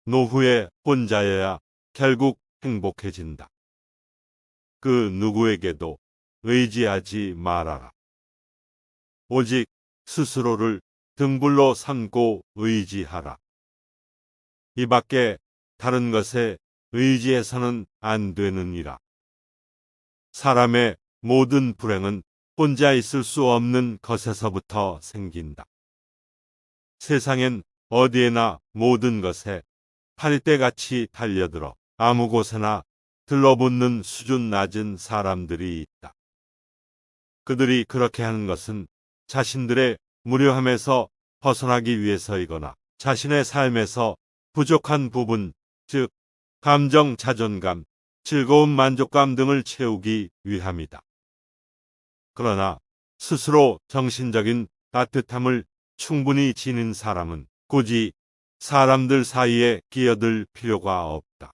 노후에 혼자여야 결국 행복해진다. 그 누구에게도 의지하지 말아라. 오직 스스로를 등불로 삼고 의지하라. 이 밖에 다른 것에 의지해서는 안 되느니라. 사람의 모든 불행은 혼자 있을 수 없는 것에서부터 생긴다. 세상엔 어디에나 모든 것에 파리떼같이 달려들어 아무 곳에나 들러붙는 수준 낮은 사람들이 있다. 그들이 그렇게 하는 것은 자신들의 무료함에서 벗어나기 위해서이거나 자신의 삶에서 부족한 부분, 즉 감정, 자존감, 즐거움, 만족감 등을 채우기 위함이다. 그러나 스스로 정신적인 따뜻함을 충분히 지닌 사람은 굳이 사람들 사이에 끼어들 필요가 없다.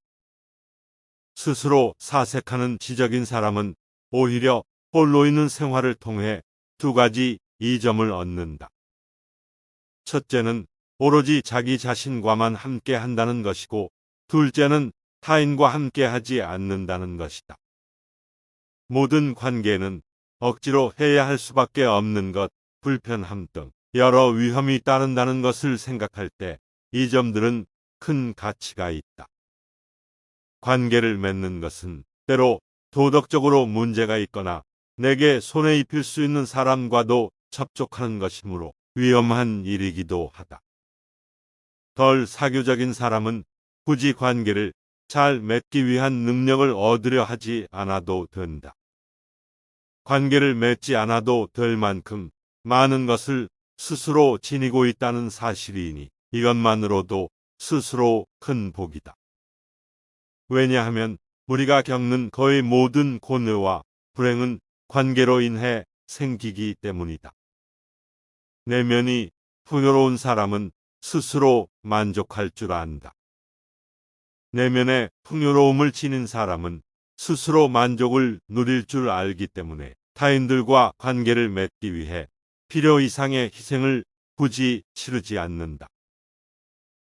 스스로 사색하는 지적인 사람은 오히려 홀로 있는 생활을 통해 두 가지 이점을 얻는다. 첫째는 오로지 자기 자신과만 함께 한다는 것이고, 둘째는 타인과 함께 하지 않는다는 것이다. 모든 관계는 억지로 해야 할 수밖에 없는 것, 불편함 등 여러 위험이 따른다는 것을 생각할 때 이 점들은 큰 가치가 있다. 관계를 맺는 것은 때로 도덕적으로 문제가 있거나 내게 손해 입힐 수 있는 사람과도 접촉하는 것이므로 위험한 일이기도 하다. 덜 사교적인 사람은 굳이 관계를 잘 맺기 위한 능력을 얻으려 하지 않아도 된다. 관계를 맺지 않아도 될 만큼 많은 것을 스스로 지니고 있다는 사실이니 이것만으로도 스스로 큰 복이다. 왜냐하면 우리가 겪는 거의 모든 고뇌와 불행은 관계로 인해 생기기 때문이다. 내면이 풍요로운 사람은 스스로 만족할 줄 안다. 내면의 풍요로움을 지닌 사람은 스스로 만족을 누릴 줄 알기 때문에 타인들과 관계를 맺기 위해 필요 이상의 희생을 굳이 치르지 않는다.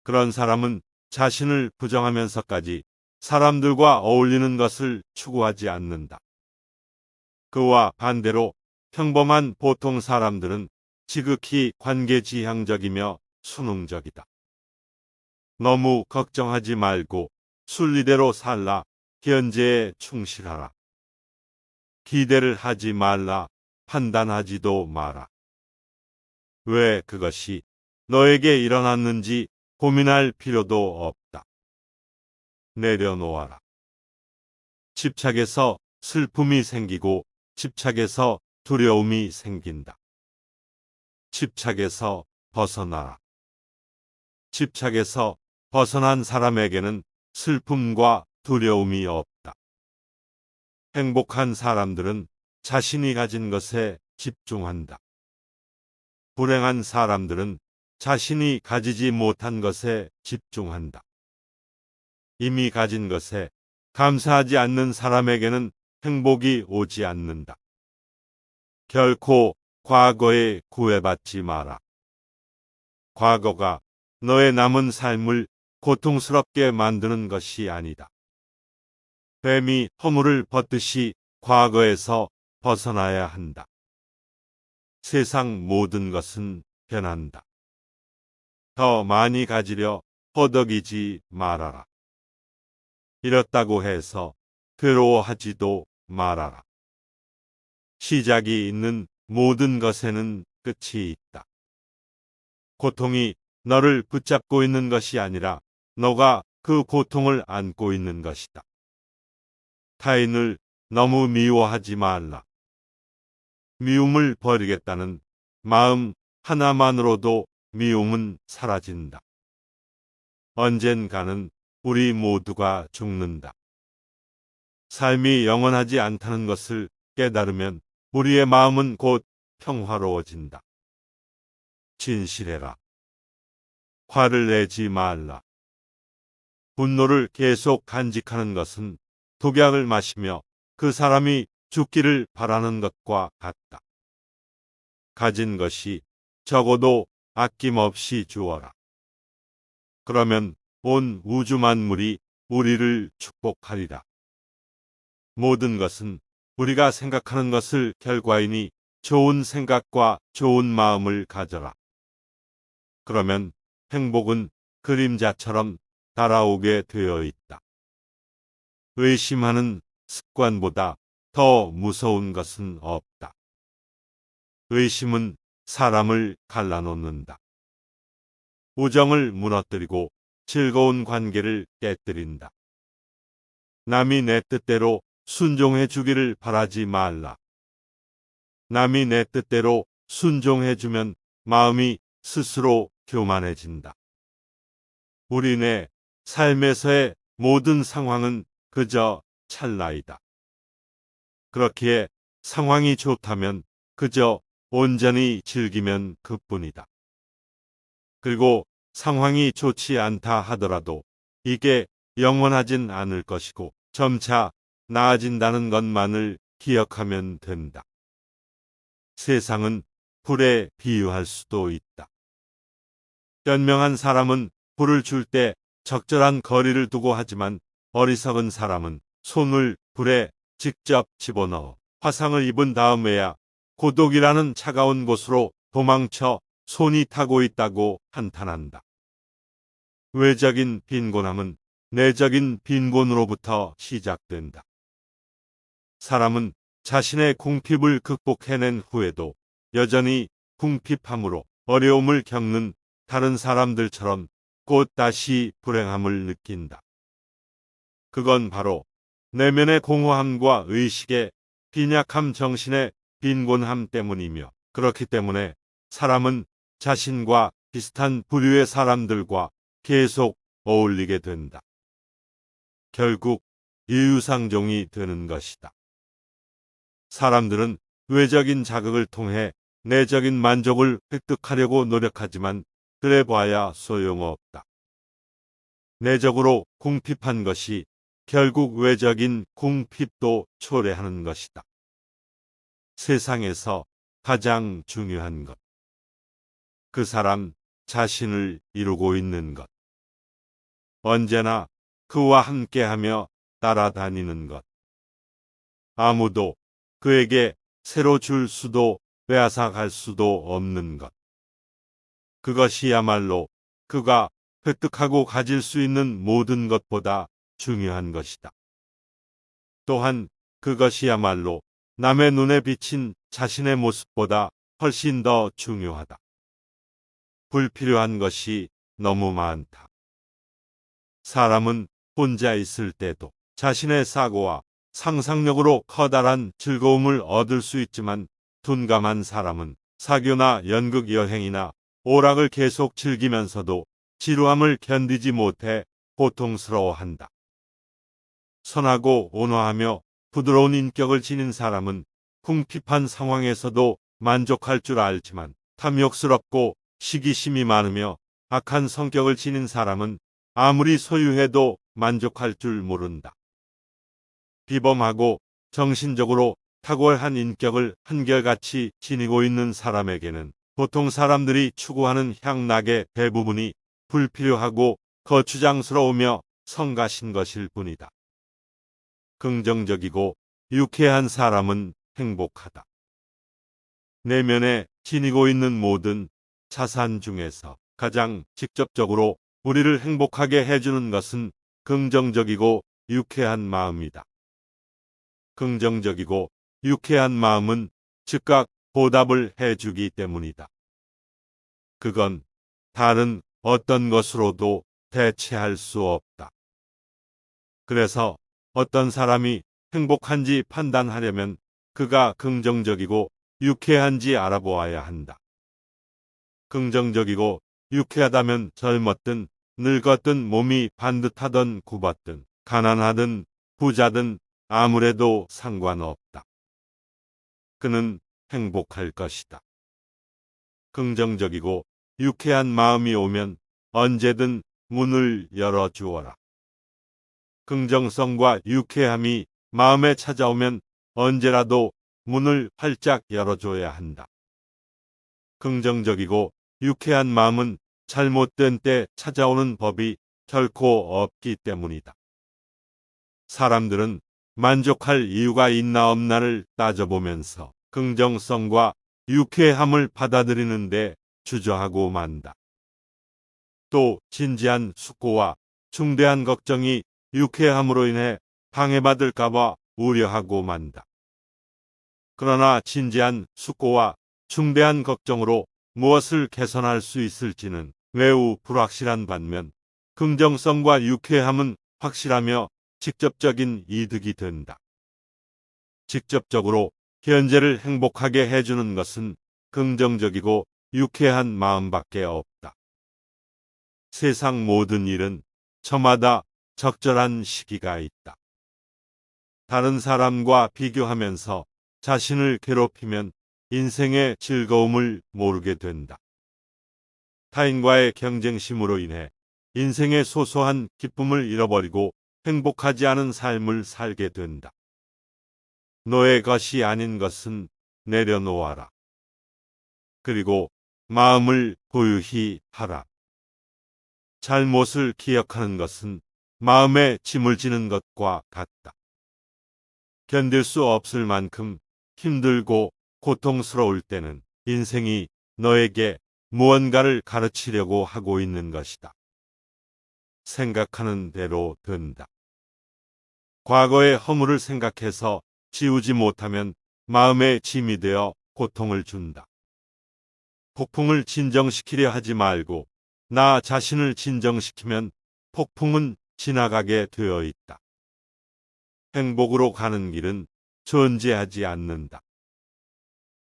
그런 사람은 자신을 부정하면서까지 사람들과 어울리는 것을 추구하지 않는다. 그와 반대로 평범한 보통 사람들은 지극히 관계지향적이며 수능적이다. 너무 걱정하지 말고 순리대로 살라. 현재에 충실하라. 기대를 하지 말라. 판단하지도 마라. 왜 그것이 너에게 일어났는지 고민할 필요도 없다. 내려놓아라. 집착에서 슬픔이 생기고 집착에서 두려움이 생긴다. 집착에서 벗어나라. 집착에서 벗어난 사람에게는 슬픔과 두려움이 없다. 행복한 사람들은 자신이 가진 것에 집중한다. 불행한 사람들은 자신이 가지지 못한 것에 집중한다. 이미 가진 것에 감사하지 않는 사람에게는 행복이 오지 않는다. 결코 과거에 구애받지 마라. 과거가 너의 남은 삶을 고통스럽게 만드는 것이 아니다. 뱀이 허물을 벗듯이 과거에서 벗어나야 한다. 세상 모든 것은 변한다. 더 많이 가지려 허덕이지 말아라. 이렇다고 해서 괴로워하지도 말아라. 시작이 있는 모든 것에는 끝이 있다. 고통이 너를 붙잡고 있는 것이 아니라 너가 그 고통을 안고 있는 것이다. 타인을 너무 미워하지 말라. 미움을 버리겠다는 마음 하나만으로도 미움은 사라진다. 언젠가는 우리 모두가 죽는다. 삶이 영원하지 않다는 것을 깨달으면 우리의 마음은 곧 평화로워진다. 진실해라. 화를 내지 말라. 분노를 계속 간직하는 것은 독약을 마시며 그 사람이 죽기를 바라는 것과 같다. 가진 것이 적어도 아낌없이 주어라. 그러면 온 우주 만물이 우리를 축복하리라. 모든 것은 우리가 생각하는 것을 결과이니 좋은 생각과 좋은 마음을 가져라. 그러면 행복은 그림자처럼 달아오게 되어 있다. 의심하는 습관보다 더 무서운 것은 없다. 의심은 사람을 갈라놓는다. 우정을 무너뜨리고 즐거운 관계를 깨뜨린다. 남이 내 뜻대로 순종해 주기를 바라지 말라. 남이 내 뜻대로 순종해 주면 마음이 스스로 교만해진다. 우리네 삶에서의 모든 상황은 그저 찰나이다. 그렇기에 상황이 좋다면 그저 온전히 즐기면 그뿐이다. 그리고 상황이 좋지 않다 하더라도 이게 영원하진 않을 것이고 점차 나아진다는 것만을 기억하면 된다. 세상은 불에 비유할 수도 있다. 현명한 사람은 불을 줄 때 적절한 거리를 두고 하지만 어리석은 사람은 손을 불에 직접 집어넣어 화상을 입은 다음에야 고독이라는 차가운 곳으로 도망쳐 손이 타고 있다고 한탄한다. 외적인 빈곤함은 내적인 빈곤으로부터 시작된다. 사람은 자신의 궁핍을 극복해낸 후에도 여전히 궁핍함으로 어려움을 겪는 다른 사람들처럼 곧 다시 불행함을 느낀다. 그건 바로 내면의 공허함과 의식의 빈약함, 정신의 빈곤함 때문이며, 그렇기 때문에 사람은 자신과 비슷한 부류의 사람들과 계속 어울리게 된다. 결국 이유상종이 되는 것이다. 사람들은 외적인 자극을 통해 내적인 만족을 획득하려고 노력하지만 그래봐야 소용없다. 내적으로 궁핍한 것이 결국 외적인 궁핍도 초래하는 것이다. 세상에서 가장 중요한 것. 그 사람 자신을 이루고 있는 것. 언제나 그와 함께하며 따라다니는 것. 아무도 그에게 새로 줄 수도 빼앗아갈 수도 없는 것. 그것이야말로 그가 획득하고 가질 수 있는 모든 것보다 중요한 것이다. 또한 그것이야말로 남의 눈에 비친 자신의 모습보다 훨씬 더 중요하다. 불필요한 것이 너무 많다. 사람은 혼자 있을 때도 자신의 사고와 상상력으로 커다란 즐거움을 얻을 수 있지만 둔감한 사람은 사교나 연극 여행이나 오락을 계속 즐기면서도 지루함을 견디지 못해 고통스러워한다. 선하고 온화하며 부드러운 인격을 지닌 사람은 궁핍한 상황에서도 만족할 줄 알지만 탐욕스럽고 시기심이 많으며 악한 성격을 지닌 사람은 아무리 소유해도 만족할 줄 모른다. 비범하고 정신적으로 탁월한 인격을 한결같이 지니고 있는 사람에게는 보통 사람들이 추구하는 향락의 대부분이 불필요하고 거추장스러우며 성가신 것일 뿐이다. 긍정적이고 유쾌한 사람은 행복하다. 내면에 지니고 있는 모든 자산 중에서 가장 직접적으로 우리를 행복하게 해주는 것은 긍정적이고 유쾌한 마음이다. 긍정적이고 유쾌한 마음은 즉각 보답을 해주기 때문이다. 그건 다른 어떤 것으로도 대체할 수 없다. 그래서 어떤 사람이 행복한지 판단하려면 그가 긍정적이고 유쾌한지 알아보아야 한다. 긍정적이고 유쾌하다면 젊었든 늙었든 몸이 반듯하든 굽었든 가난하든 부자든 아무래도 상관없다. 그는 행복할 것이다. 긍정적이고 유쾌한 마음이 오면 언제든 문을 열어주어라. 긍정성과 유쾌함이 마음에 찾아오면 언제라도 문을 활짝 열어줘야 한다. 긍정적이고 유쾌한 마음은 잘못된 때 찾아오는 법이 결코 없기 때문이다. 사람들은 만족할 이유가 있나 없나를 따져보면서 긍정성과 유쾌함을 받아들이는데 주저하고 만다. 또 진지한 숙고와 중대한 걱정이 유쾌함으로 인해 방해받을까봐 우려하고 만다. 그러나 진지한 숙고와 중대한 걱정으로 무엇을 개선할 수 있을지는 매우 불확실한 반면 긍정성과 유쾌함은 확실하며 직접적인 이득이 된다. 직접적으로 현재를 행복하게 해주는 것은 긍정적이고 유쾌한 마음밖에 없다. 세상 모든 일은 저마다 적절한 시기가 있다. 다른 사람과 비교하면서 자신을 괴롭히면 인생의 즐거움을 모르게 된다. 타인과의 경쟁심으로 인해 인생의 소소한 기쁨을 잃어버리고 행복하지 않은 삶을 살게 된다. 너의 것이 아닌 것은 내려놓아라. 그리고 마음을 고유히 하라. 잘못을 기억하는 것은 마음에 짐을 지는 것과 같다. 견딜 수 없을 만큼 힘들고 고통스러울 때는 인생이 너에게 무언가를 가르치려고 하고 있는 것이다. 생각하는 대로 된다. 과거의 허물을 생각해서 지우지 못하면 마음의 짐이 되어 고통을 준다. 폭풍을 진정시키려 하지 말고 나 자신을 진정시키면 폭풍은 지나가게 되어 있다. 행복으로 가는 길은 존재하지 않는다.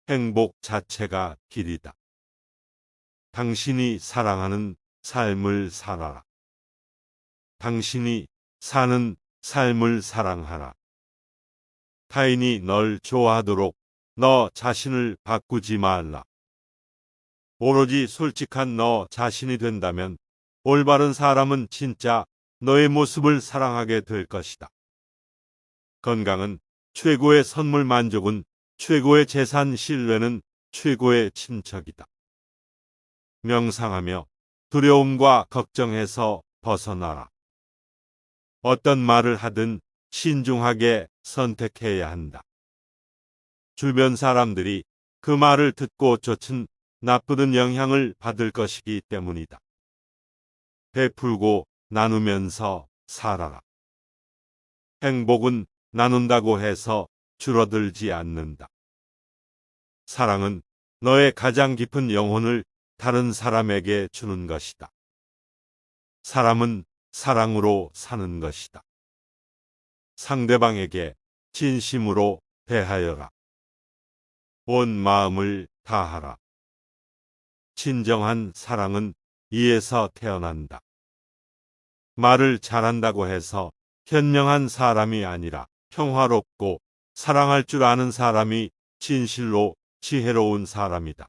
행복 자체가 길이다. 당신이 사랑하는 삶을 살아라. 당신이 사는 삶을 사랑하라. 타인이 널 좋아하도록 너 자신을 바꾸지 말라. 오로지 솔직한 너 자신이 된다면 올바른 사람은 진짜 너의 모습을 사랑하게 될 것이다. 건강은 최고의 선물, 만족은 최고의 재산, 신뢰는 최고의 친척이다. 명상하며 두려움과 걱정에서 벗어나라. 어떤 말을 하든 신중하게 선택해야 한다. 주변 사람들이 그 말을 듣고 쫓은 나쁘든 영향을 받을 것이기 때문이다. 베풀고 나누면서 살아라. 행복은 나눈다고 해서 줄어들지 않는다. 사랑은 너의 가장 깊은 영혼을 다른 사람에게 주는 것이다. 사람은 사랑으로 사는 것이다. 상대방에게 진심으로 대하여라. 온 마음을 다하라. 진정한 사랑은 이에서 태어난다. 말을 잘한다고 해서 현명한 사람이 아니라 평화롭고 사랑할 줄 아는 사람이 진실로 지혜로운 사람이다.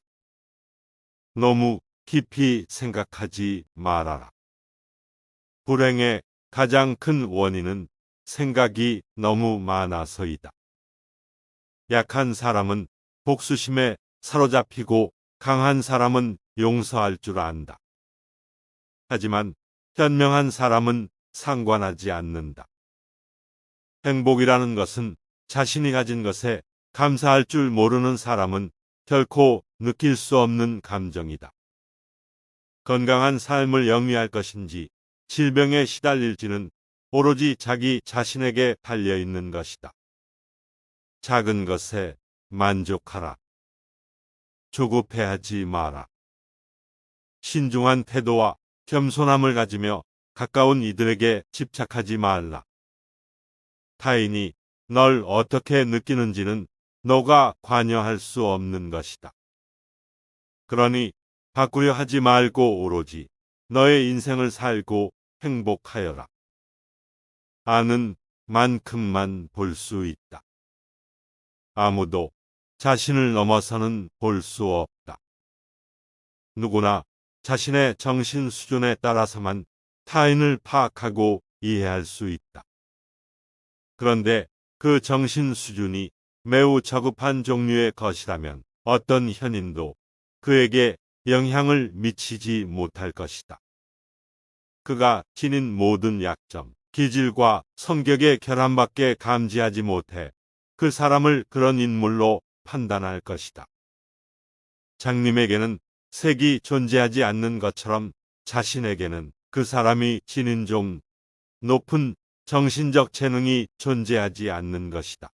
너무 깊이 생각하지 말아라. 불행의 가장 큰 원인은 생각이 너무 많아서이다. 약한 사람은 복수심에 사로잡히고 강한 사람은 용서할 줄 안다. 하지만 현명한 사람은 상관하지 않는다. 행복이라는 것은 자신이 가진 것에 감사할 줄 모르는 사람은 결코 느낄 수 없는 감정이다. 건강한 삶을 영위할 것인지 질병에 시달릴지는 오로지 자기 자신에게 달려 있는 것이다. 작은 것에 만족하라. 조급해하지 마라. 신중한 태도와 겸손함을 가지며 가까운 이들에게 집착하지 말라. 타인이 널 어떻게 느끼는지는 너가 관여할 수 없는 것이다. 그러니 바꾸려 하지 말고 오로지 너의 인생을 살고 행복하여라. 아는 만큼만 볼 수 있다. 아무도 자신을 넘어서는 볼 수 없다. 누구나 자신의 정신 수준에 따라서만 타인을 파악하고 이해할 수 있다. 그런데 그 정신 수준이 매우 저급한 종류의 것이라면 어떤 현인도 그에게 영향을 미치지 못할 것이다. 그가 지닌 모든 약점, 기질과 성격의 결함밖에 감지하지 못해 그 사람을 그런 인물로 판단할 것이다. 장님에게는 색이 존재하지 않는 것처럼 자신에게는 그 사람이 지닌 좀 높은 정신적 재능이 존재하지 않는 것이다.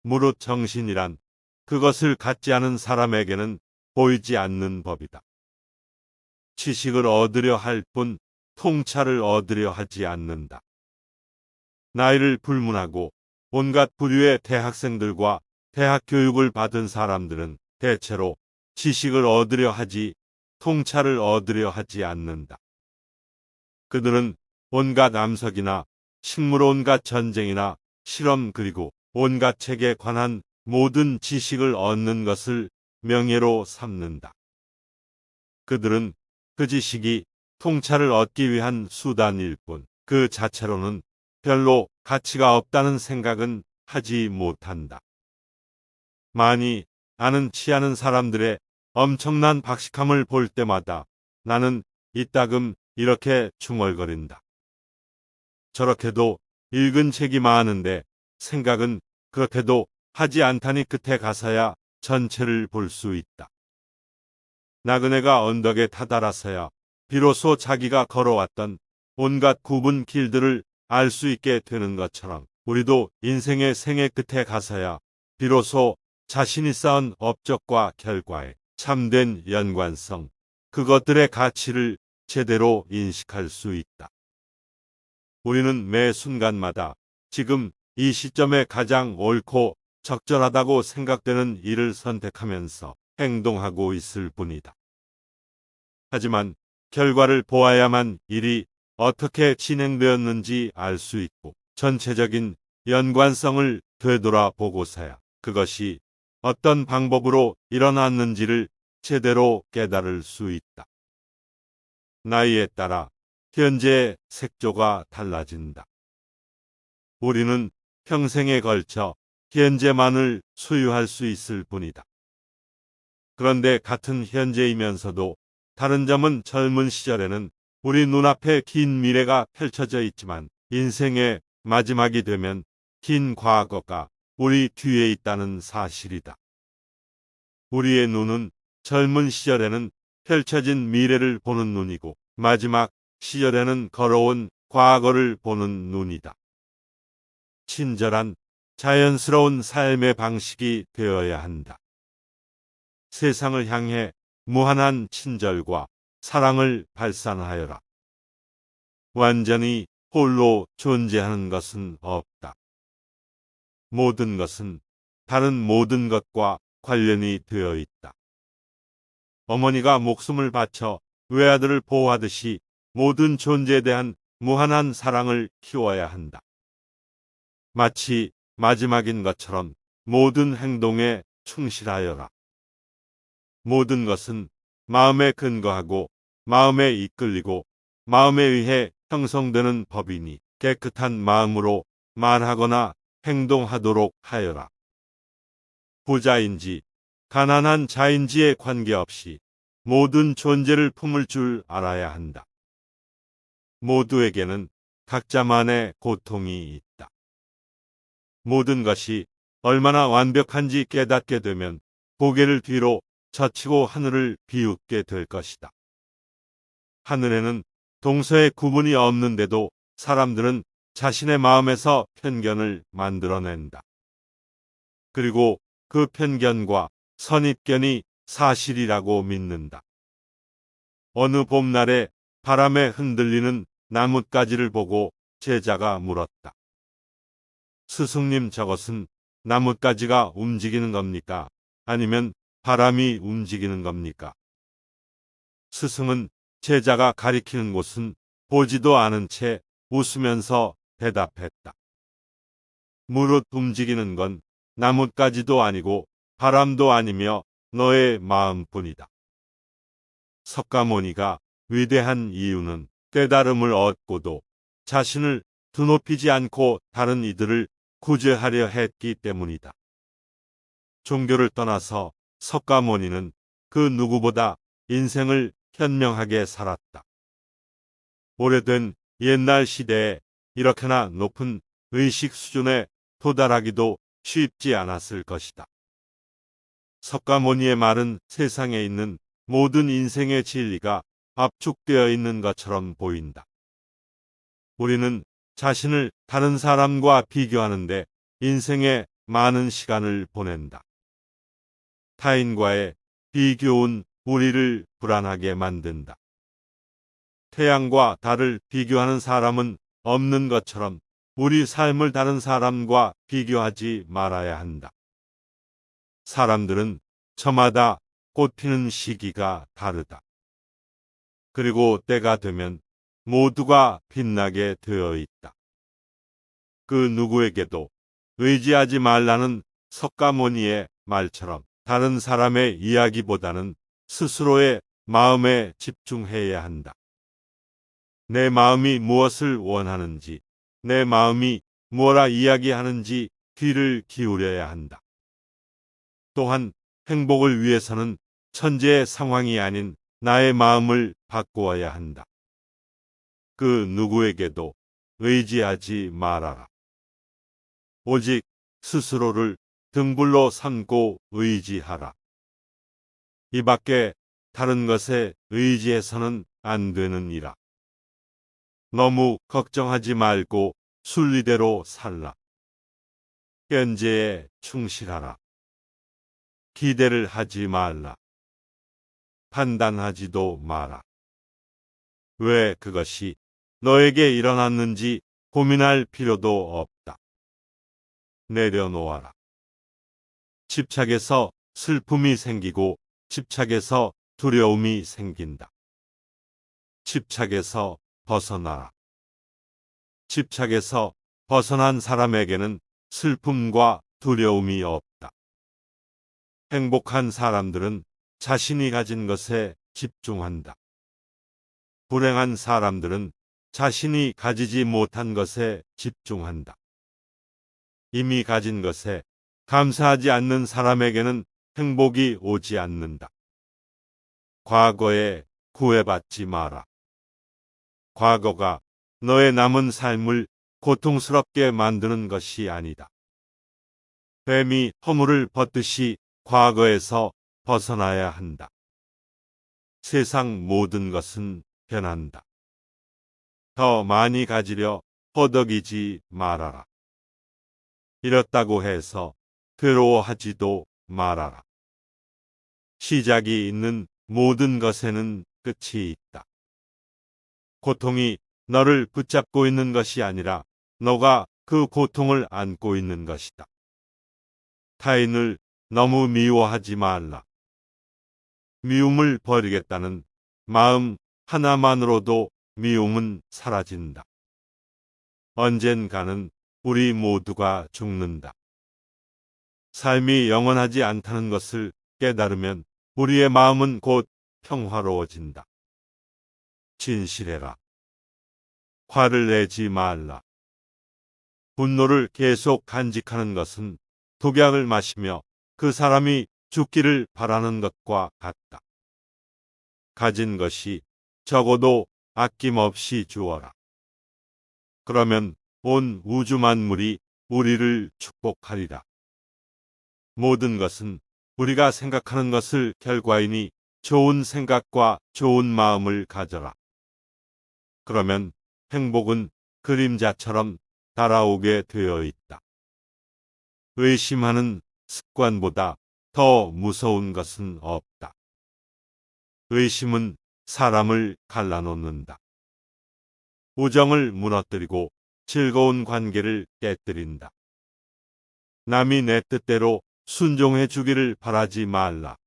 무릇 정신이란 그것을 갖지 않은 사람에게는 보이지 않는 법이다. 지식을 얻으려 할 뿐 통찰을 얻으려 하지 않는다. 나이를 불문하고 온갖 부류의 대학생들과 대학 교육을 받은 사람들은 대체로 지식을 얻으려 하지 통찰을 얻으려 하지 않는다. 그들은 온갖 암석이나 식물 온갖 전쟁이나 실험 그리고 온갖 책에 관한 모든 지식을 얻는 것을 명예로 삼는다. 그들은 그 지식이 통찰을 얻기 위한 수단일 뿐 그 자체로는 별로 가치가 없다는 생각은 하지 못한다. 많이 아는 취하는 사람들의 엄청난 박식함을 볼 때마다 나는 이따금 이렇게 중얼거린다. 저렇게도 읽은 책이 많은데 생각은 그렇게도 하지 않다니 끝에 가서야 전체를 볼 수 있다. 나그네가 언덕에 다다라서야 비로소 자기가 걸어왔던 온갖 굽은 길들을 알 수 있게 되는 것처럼 우리도 인생의 생애 끝에 가서야 비로소 자신이 쌓은 업적과 결과의 참된 연관성, 그것들의 가치를 제대로 인식할 수 있다. 우리는 매 순간마다 지금 이 시점에 가장 옳고 적절하다고 생각되는 일을 선택하면서 행동하고 있을 뿐이다. 하지만 결과를 보아야만 일이 어떻게 진행되었는지 알 수 있고 전체적인 연관성을 되돌아보고서야 그것이 어떤 방법으로 일어났는지를 제대로 깨달을 수 있다. 나이에 따라 현재의 색조가 달라진다. 우리는 평생에 걸쳐 현재만을 소유할 수 있을 뿐이다. 그런데 같은 현재이면서도 다른 점은 젊은 시절에는 우리 눈앞에 긴 미래가 펼쳐져 있지만 인생의 마지막이 되면 긴 과거가 우리 뒤에 있다는 사실이다. 우리의 눈은 젊은 시절에는 펼쳐진 미래를 보는 눈이고 마지막 시절에는 걸어온 과거를 보는 눈이다. 친절한 자연스러운 삶의 방식이 되어야 한다. 세상을 향해 무한한 친절과 사랑을 발산하여라. 완전히 홀로 존재하는 것은 없다. 모든 것은 다른 모든 것과 관련이 되어 있다. 어머니가 목숨을 바쳐 외아들을 보호하듯이 모든 존재에 대한 무한한 사랑을 키워야 한다. 마치 마지막인 것처럼 모든 행동에 충실하여라. 모든 것은 마음에 근거하고 마음에 이끌리고 마음에 의해 형성되는 법이니 깨끗한 마음으로 말하거나 행동하도록 하여라. 부자인지 가난한 자인지에 관계없이 모든 존재를 품을 줄 알아야 한다. 모두에게는 각자만의 고통이 있다. 모든 것이 얼마나 완벽한지 깨닫게 되면 고개를 뒤로 젖히고 하늘을 비웃게 될 것이다. 하늘에는 동서의 구분이 없는데도 사람들은 자신의 마음에서 편견을 만들어낸다. 그리고 그 편견과 선입견이 사실이라고 믿는다. 어느 봄날에 바람에 흔들리는 나뭇가지를 보고 제자가 물었다. 스승님, 저것은 나뭇가지가 움직이는 겁니까? 아니면 바람이 움직이는 겁니까? 스승은 제자가 가리키는 곳은 보지도 않은 채 웃으면서 대답했다. 무릇 움직이는 건 나뭇가지도 아니고 바람도 아니며 너의 마음뿐이다. 석가모니가 위대한 이유는 깨달음을 얻고도 자신을 드높이지 않고 다른 이들을 구제하려 했기 때문이다. 종교를 떠나서 석가모니는 그 누구보다 인생을 현명하게 살았다. 오래된 옛날 시대에 이렇게나 높은 의식 수준에 도달하기도 쉽지 않았을 것이다. 석가모니의 말은 세상에 있는 모든 인생의 진리가 압축되어 있는 것처럼 보인다. 우리는 자신을 다른 사람과 비교하는데 인생의 많은 시간을 보낸다. 타인과의 비교는 우리를 불안하게 만든다. 태양과 달을 비교하는 사람은 없는 것처럼 우리 삶을 다른 사람과 비교하지 말아야 한다. 사람들은 저마다 꽃 피는 시기가 다르다. 그리고 때가 되면 모두가 빛나게 되어 있다. 그 누구에게도 의지하지 말라는 석가모니의 말처럼 다른 사람의 이야기보다는 스스로의 마음에 집중해야 한다. 내 마음이 무엇을 원하는지, 내 마음이 뭐라 이야기하는지 귀를 기울여야 한다. 또한 행복을 위해서는 천재의 상황이 아닌 나의 마음을 바꾸어야 한다. 그 누구에게도 의지하지 말아라. 오직 스스로를 등불로 삼고 의지하라. 이 밖에 다른 것에 의지해서는 안 되는 이라. 너무 걱정하지 말고 순리대로 살라. 현재에 충실하라. 기대를 하지 말라. 판단하지도 마라. 왜 그것이 너에게 일어났는지 고민할 필요도 없다. 내려놓아라. 집착에서 슬픔이 생기고 집착에서 두려움이 생긴다. 집착에서 벗어나라. 집착에서 벗어난 사람에게는 슬픔과 두려움이 없다. 행복한 사람들은 자신이 가진 것에 집중한다. 불행한 사람들은 자신이 가지지 못한 것에 집중한다. 이미 가진 것에 감사하지 않는 사람에게는 행복이 오지 않는다. 과거에 구애받지 마라. 과거가 너의 남은 삶을 고통스럽게 만드는 것이 아니다. 뱀이 허물을 벗듯이 과거에서 벗어나야 한다. 세상 모든 것은 변한다. 더 많이 가지려 허덕이지 말아라. 이렇다고 해서 괴로워하지도 말아라. 시작이 있는 모든 것에는 끝이 있다. 고통이 너를 붙잡고 있는 것이 아니라 너가 그 고통을 안고 있는 것이다. 타인을 너무 미워하지 말라. 미움을 버리겠다는 마음 하나만으로도 미움은 사라진다. 언젠가는 우리 모두가 죽는다. 삶이 영원하지 않다는 것을 깨달으면 우리의 마음은 곧 평화로워진다. 진실해라. 화를 내지 말라. 분노를 계속 간직하는 것은 독약을 마시며 그 사람이 죽기를 바라는 것과 같다. 가진 것이 적어도 아낌없이 주어라. 그러면 온 우주 만물이 우리를 축복하리라. 모든 것은 우리가 생각하는 것을 결과이니 좋은 생각과 좋은 마음을 가져라. 그러면 행복은 그림자처럼 달아오게 되어 있다. 의심하는 습관보다 더 무서운 것은 없다. 의심은 사람을 갈라놓는다. 우정을 무너뜨리고 즐거운 관계를 깨뜨린다. 남이 내 뜻대로 순종해 주기를 바라지 말라.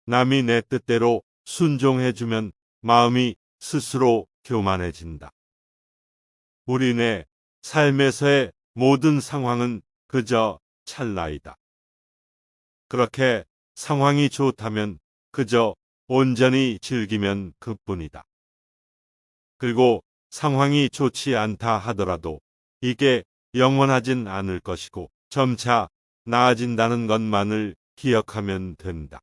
남이 내 뜻대로 순종해 주면 마음이 스스로 교만해진다. 우리네 삶에서의 모든 상황은 그저 찰나이다. 그렇게 상황이 좋다면 그저 온전히 즐기면 그뿐이다. 그리고 상황이 좋지 않다 하더라도 이게 영원하진 않을 것이고 점차 나아진다는 것만을 기억하면 된다.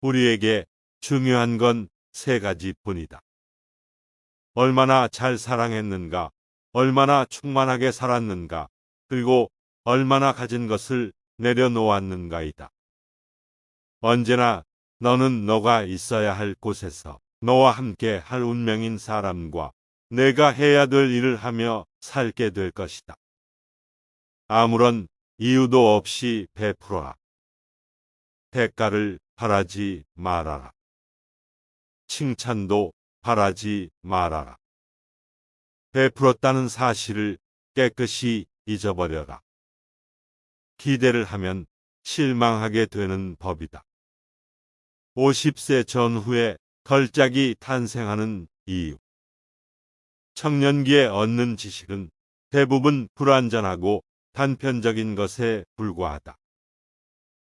우리에게 중요한 건 세 가지뿐이다. 얼마나 잘 사랑했는가, 얼마나 충만하게 살았는가, 그리고 얼마나 가진 것을 내려놓았는가이다. 언제나 너는 너가 있어야 할 곳에서 너와 함께 할 운명인 사람과 내가 해야 될 일을 하며 살게 될 것이다. 아무런 이유도 없이 베풀어라. 대가를 바라지 말아라. 칭찬도 바라지 말아라. 베풀었다는 사실을 깨끗이 잊어버려라. 기대를 하면 실망하게 되는 법이다. 50세 전후에 걸작이 탄생하는 이유. 청년기에 얻는 지식은 대부분 불완전하고 단편적인 것에 불과하다.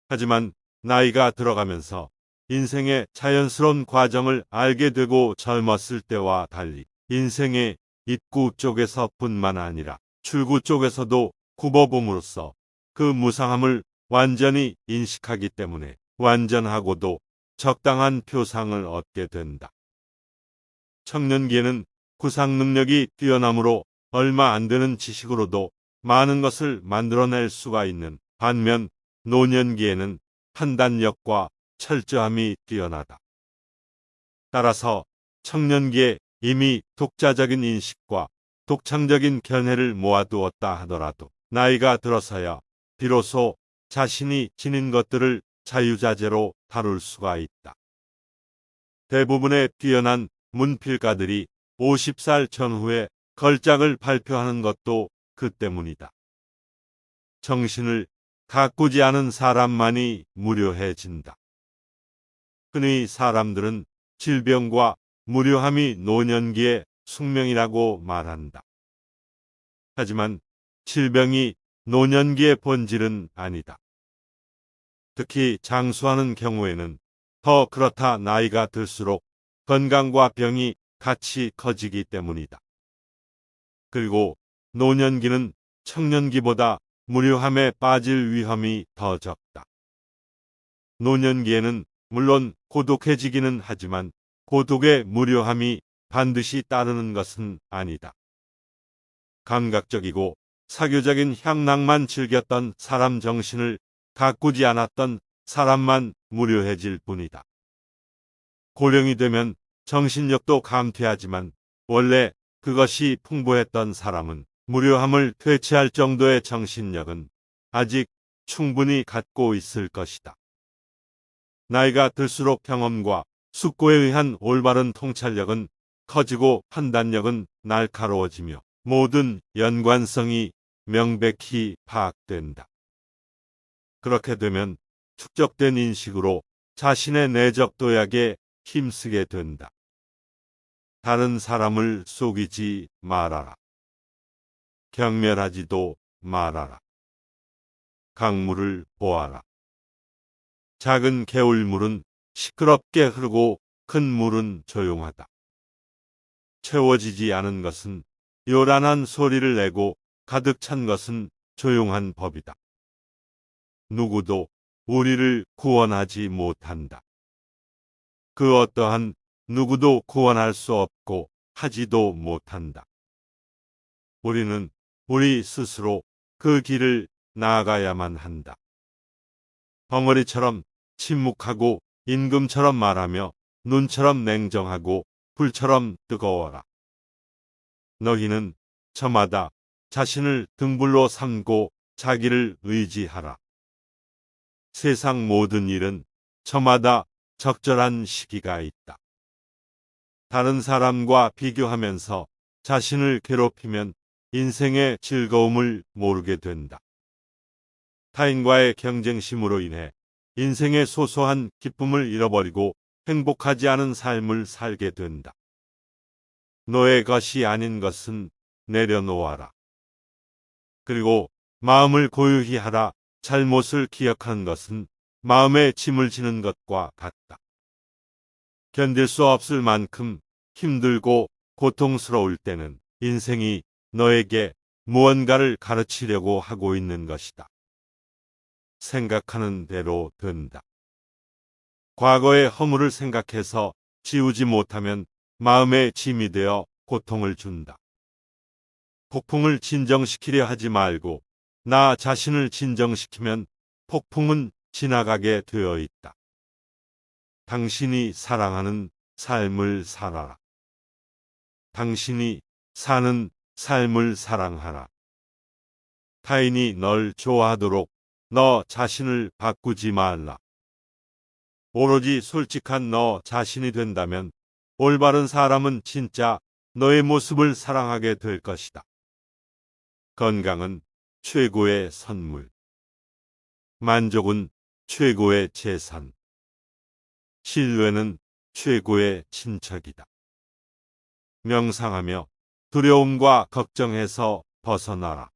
하지만 나이가 들어가면서 인생의 자연스러운 과정을 알게 되고 젊었을 때와 달리 인생의 입구 쪽에서뿐만 아니라 출구 쪽에서도 굽어봄으로써 그 무상함을 완전히 인식하기 때문에 완전하고도 적당한 표상을 얻게 된다. 청년기에는 구상 능력이 뛰어나므로 얼마 안 되는 지식으로도 많은 것을 만들어낼 수가 있는 반면 노년기에는 판단력과 철저함이 뛰어나다. 따라서 청년기에 이미 독자적인 인식과 독창적인 견해를 모아두었다 하더라도 나이가 들어서야 비로소 자신이 지닌 것들을 자유자재로 다룰 수가 있다. 대부분의 뛰어난 문필가들이 50살 전후에 걸작을 발표하는 것도 그 때문이다. 정신을 가꾸지 않은 사람만이 무료해진다. 흔히 사람들은 질병과 무료함이 노년기의 숙명이라고 말한다. 하지만 질병이 노년기의 본질은 아니다. 특히 장수하는 경우에는 더 그렇다. 나이가 들수록 건강과 병이 같이 커지기 때문이다. 그리고 노년기는 청년기보다 무료함에 빠질 위험이 더 적다. 노년기에는 물론 고독해지기는 하지만 고독의 무료함이 반드시 따르는 것은 아니다. 감각적이고 사교적인 향락만 즐겼던 사람 정신을 가꾸지 않았던 사람만 무료해질 뿐이다. 고령이 되면 정신력도 감퇴하지만 원래 그것이 풍부했던 사람은 무료함을 퇴치할 정도의 정신력은 아직 충분히 갖고 있을 것이다. 나이가 들수록 경험과 숙고에 의한 올바른 통찰력은 커지고 판단력은 날카로워지며 모든 연관성이 명백히 파악된다. 그렇게 되면 축적된 인식으로 자신의 내적 도약에 힘쓰게 된다. 다른 사람을 속이지 말아라. 경멸하지도 말아라. 강물을 보아라. 작은 개울물은 시끄럽게 흐르고 큰 물은 조용하다. 채워지지 않은 것은 요란한 소리를 내고 가득 찬 것은 조용한 법이다. 누구도 우리를 구원하지 못한다. 그 어떠한 누구도 구원할 수 없고 하지도 못한다. 우리는 우리 스스로 그 길을 나아가야만 한다. 벙어리처럼 침묵하고 임금처럼 말하며 눈처럼 냉정하고 불처럼 뜨거워라. 너희는 저마다 자신을 등불로 삼고 자기를 의지하라. 세상 모든 일은 저마다 적절한 시기가 있다. 다른 사람과 비교하면서 자신을 괴롭히면 인생의 즐거움을 모르게 된다. 타인과의 경쟁심으로 인해 인생의 소소한 기쁨을 잃어버리고 행복하지 않은 삶을 살게 된다. 너의 것이 아닌 것은 내려놓아라. 그리고 마음을 고요히 하라. 잘못을 기억하는 것은 마음에 짐을 지는 것과 같다. 견딜 수 없을 만큼 힘들고 고통스러울 때는 인생이 너에게 무언가를 가르치려고 하고 있는 것이다. 생각하는 대로 된다. 과거의 허물을 생각해서 지우지 못하면 마음의 짐이 되어 고통을 준다. 폭풍을 진정시키려 하지 말고 나 자신을 진정시키면 폭풍은 지나가게 되어 있다. 당신이 사랑하는 삶을 살아라. 당신이 사는 삶을 사랑하라. 타인이 널 좋아하도록 너 자신을 바꾸지 말라. 오로지 솔직한 너 자신이 된다면 올바른 사람은 진짜 너의 모습을 사랑하게 될 것이다. 건강은 최고의 선물. 만족은 최고의 재산. 신뢰는 최고의 친척이다. 명상하며 두려움과 걱정에서 벗어나라.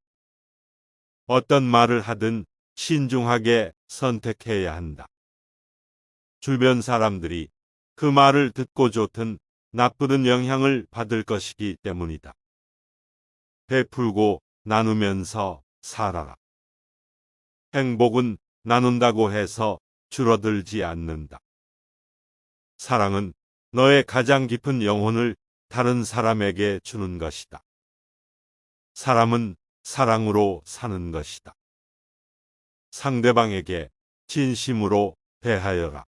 어떤 말을 하든 신중하게 선택해야 한다. 주변 사람들이 그 말을 듣고 좋든 나쁘든 영향을 받을 것이기 때문이다. 베풀고 나누면서 살아라. 행복은 나눈다고 해서 줄어들지 않는다. 사랑은 너의 가장 깊은 영혼을 다른 사람에게 주는 것이다. 사람은 사랑으로 사는 것이다. 상대방에게 진심으로 대하여라.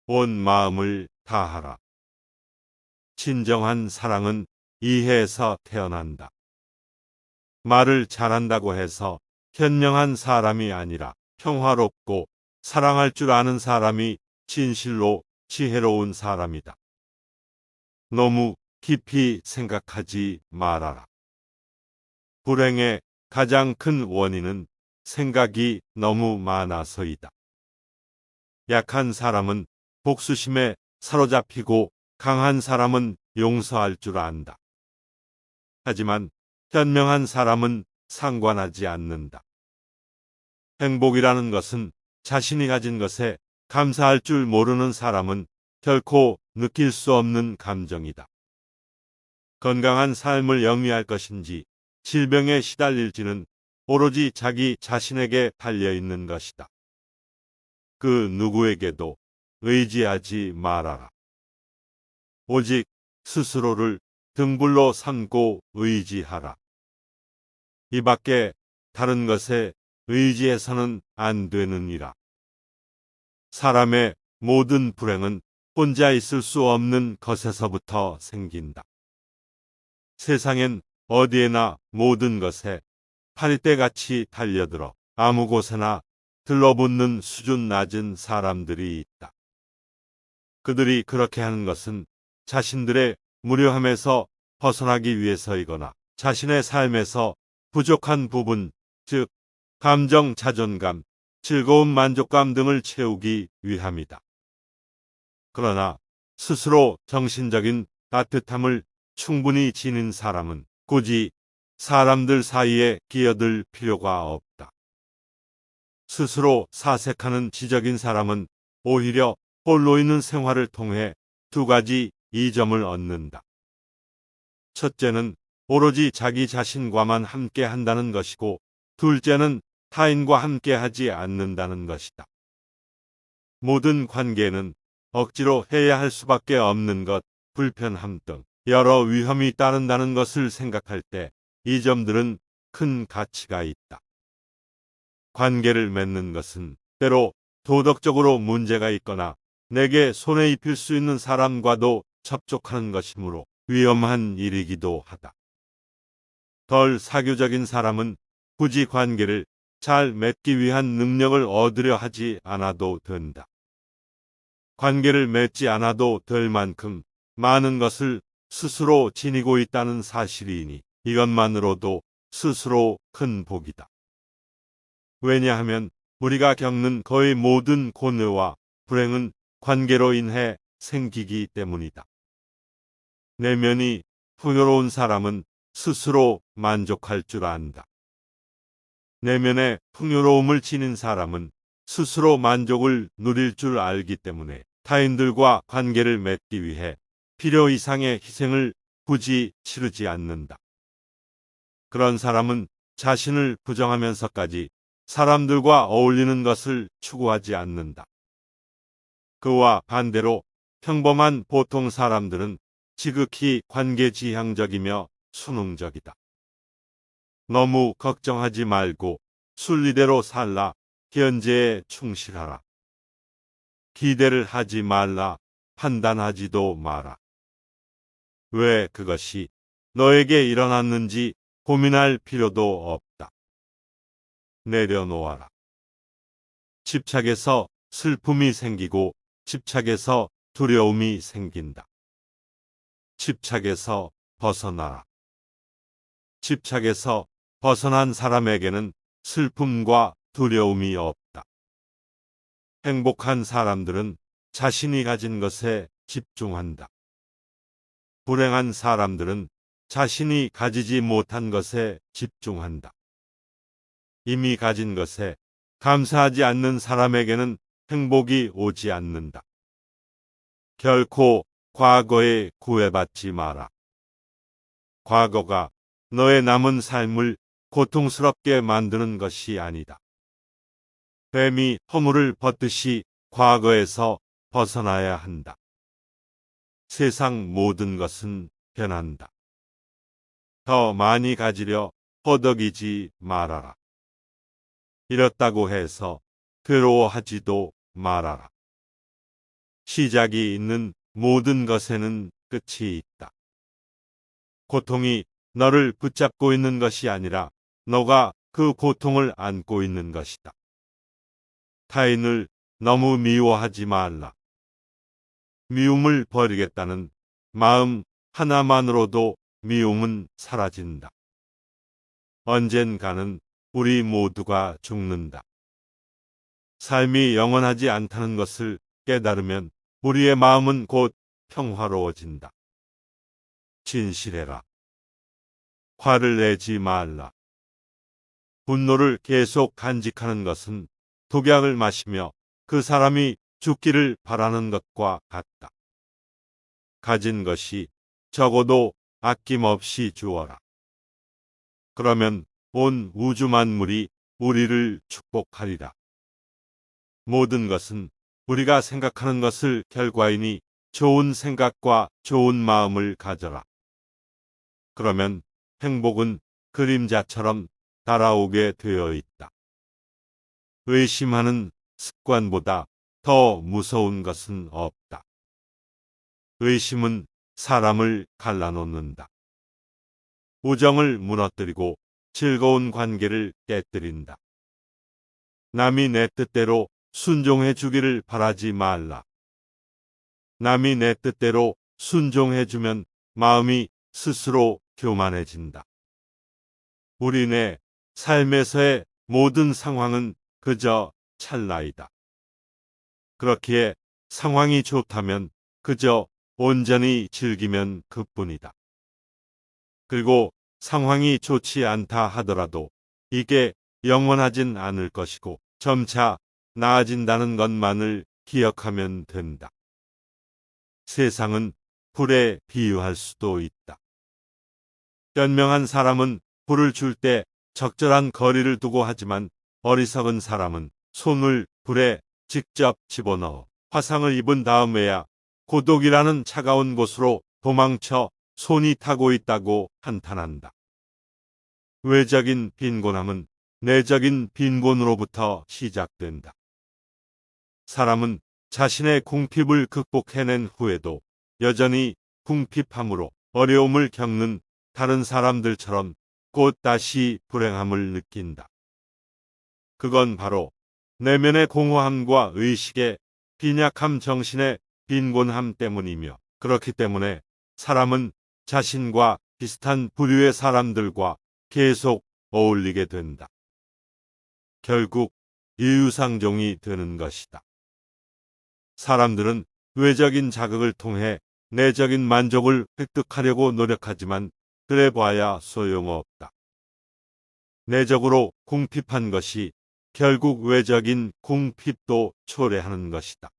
온 마음을 다하라. 진정한 사랑은 이해에서 태어난다. 말을 잘한다고 해서 현명한 사람이 아니라 평화롭고 사랑할 줄 아는 사람이 진실로 지혜로운 사람이다. 너무 깊이 생각하지 말아라. 불행의 가장 큰 원인은 생각이 너무 많아서이다. 약한 사람은 복수심에 사로잡히고 강한 사람은 용서할 줄 안다. 하지만 현명한 사람은 상관하지 않는다. 행복이라는 것은 자신이 가진 것에 감사할 줄 모르는 사람은 결코 느낄 수 없는 감정이다. 건강한 삶을 영위할 것인지 질병에 시달릴지는 오로지 자기 자신에게 달려 있는 것이다. 그 누구에게도 의지하지 말아라. 오직 스스로를 등불로 삼고 의지하라. 이 밖에 다른 것에 의지해서는 안 되느니라. 사람의 모든 불행은 혼자 있을 수 없는 것에서부터 생긴다. 세상엔 어디에나 모든 것에 파리떼같이 달려들어 아무 곳에나 들러붙는 수준 낮은 사람들이 있다. 그들이 그렇게 하는 것은 자신들의 무료함에서 벗어나기 위해서이거나 자신의 삶에서 부족한 부분, 즉 감정, 자존감, 즐거움, 만족감 등을 채우기 위함이다. 그러나 스스로 정신적인 따뜻함을 충분히 지닌 사람은 굳이 사람들 사이에 끼어들 필요가 없다. 스스로 사색하는 지적인 사람은 오히려 홀로 있는 생활을 통해 두 가지 이점을 얻는다. 첫째는 오로지 자기 자신과만 함께 한다는 것이고, 둘째는 타인과 함께 하지 않는다는 것이다. 모든 관계는 억지로 해야 할 수밖에 없는 것, 불편함 등 여러 위험이 따른다는 것을 생각할 때 이 점들은 큰 가치가 있다. 관계를 맺는 것은 때로 도덕적으로 문제가 있거나 내게 손해 입힐 수 있는 사람과도 접촉하는 것이므로 위험한 일이기도 하다. 덜 사교적인 사람은 굳이 관계를 잘 맺기 위한 능력을 얻으려 하지 않아도 된다. 관계를 맺지 않아도 될 만큼 많은 것을 스스로 지니고 있다는 사실이니 이것만으로도 스스로 큰 복이다. 왜냐하면 우리가 겪는 거의 모든 고뇌와 불행은 관계로 인해 생기기 때문이다. 내면이 풍요로운 사람은 스스로 만족할 줄 안다. 내면의 풍요로움을 지닌 사람은 스스로 만족을 누릴 줄 알기 때문에 타인들과 관계를 맺기 위해 필요 이상의 희생을 굳이 치르지 않는다. 그런 사람은 자신을 부정하면서까지 사람들과 어울리는 것을 추구하지 않는다. 그와 반대로 평범한 보통 사람들은 지극히 관계지향적이며 수능적이다. 너무 걱정하지 말고 순리대로 살라. 현재에 충실하라. 기대를 하지 말라. 판단하지도 마라. 왜 그것이 너에게 일어났는지 고민할 필요도 없다. 내려놓아라. 집착에서 슬픔이 생기고 집착에서 두려움이 생긴다. 집착에서 벗어나라. 집착에서 벗어난 사람에게는 슬픔과 두려움이 없다. 행복한 사람들은 자신이 가진 것에 집중한다. 불행한 사람들은 자신이 가지지 못한 것에 집중한다. 이미 가진 것에 감사하지 않는 사람에게는 행복이 오지 않는다. 결코 과거에 구애받지 마라. 과거가 너의 남은 삶을 고통스럽게 만드는 것이 아니다. 뱀이 허물을 벗듯이 과거에서 벗어나야 한다. 세상 모든 것은 변한다. 더 많이 가지려 허덕이지 말아라. 이렇다고 해서 괴로워하지도 말아라. 시작이 있는 모든 것에는 끝이 있다. 고통이 너를 붙잡고 있는 것이 아니라 너가 그 고통을 안고 있는 것이다. 타인을 너무 미워하지 말라. 미움을 버리겠다는 마음 하나만으로도 미움은 사라진다. 언젠가는 우리 모두가 죽는다. 삶이 영원하지 않다는 것을 깨달으면 우리의 마음은 곧 평화로워진다. 진실해라. 화를 내지 말라. 분노를 계속 간직하는 것은 독약을 마시며 그 사람이 죽기를 바라는 것과 같다. 가진 것이 적어도 아낌없이 주어라. 그러면 온 우주 만물이 우리를 축복하리라. 모든 것은 우리가 생각하는 것을 결과이니 좋은 생각과 좋은 마음을 가져라. 그러면 행복은 그림자처럼 달아오게 되어 있다. 의심하는 습관보다 더 무서운 것은 없다. 의심은 사람을 갈라놓는다. 우정을 무너뜨리고 즐거운 관계를 깨뜨린다. 남이 내 뜻대로 순종해 주기를 바라지 말라. 남이 내 뜻대로 순종해 주면 마음이 스스로 교만해진다. 우리네 삶에서의 모든 상황은 그저 찰나이다. 그렇기에 상황이 좋다면 그저 온전히 즐기면 그뿐이다. 그리고 상황이 좋지 않다 하더라도 이게 영원하진 않을 것이고 점차 나아진다는 것만을 기억하면 된다. 세상은 불에 비유할 수도 있다. 현명한 사람은 불을 줄 때 적절한 거리를 두고 하지만 어리석은 사람은 손을 불에 직접 집어넣어 화상을 입은 다음에야 고독이라는 차가운 곳으로 도망쳐 손이 타고 있다고 한탄한다. 외적인 빈곤함은 내적인 빈곤으로부터 시작된다. 사람은 자신의 궁핍을 극복해낸 후에도 여전히 궁핍함으로 어려움을 겪는 다른 사람들처럼 곧 다시 불행함을 느낀다. 그건 바로 내면의 공허함과 의식의 빈약함, 정신의 빈곤함 때문이며, 그렇기 때문에 사람은 자신과 비슷한 부류의 사람들과 계속 어울리게 된다. 결국 이유상종이 되는 것이다. 사람들은 외적인 자극을 통해 내적인 만족을 획득하려고 노력하지만 그래봐야 소용없다. 내적으로 궁핍한 것이 결국 외적인 궁핍도 초래하는 것이다.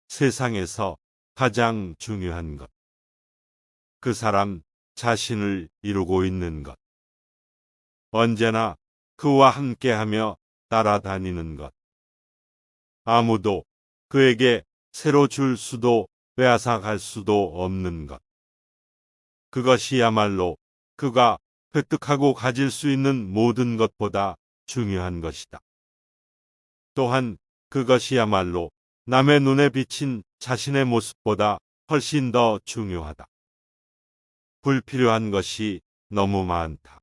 세상에서 가장 중요한 것. 그 사람 자신을 이루고 있는 것. 언제나 그와 함께하며 따라다니는 것. 아무도 그에게 새로 줄 수도 빼앗아 갈 수도 없는 것. 그것이야말로 그가 획득하고 가질 수 있는 모든 것보다 중요한 것이다. 또한 그것이야말로 남의 눈에 비친 자신의 모습보다 훨씬 더 중요하다. 불필요한 것이 너무 많다.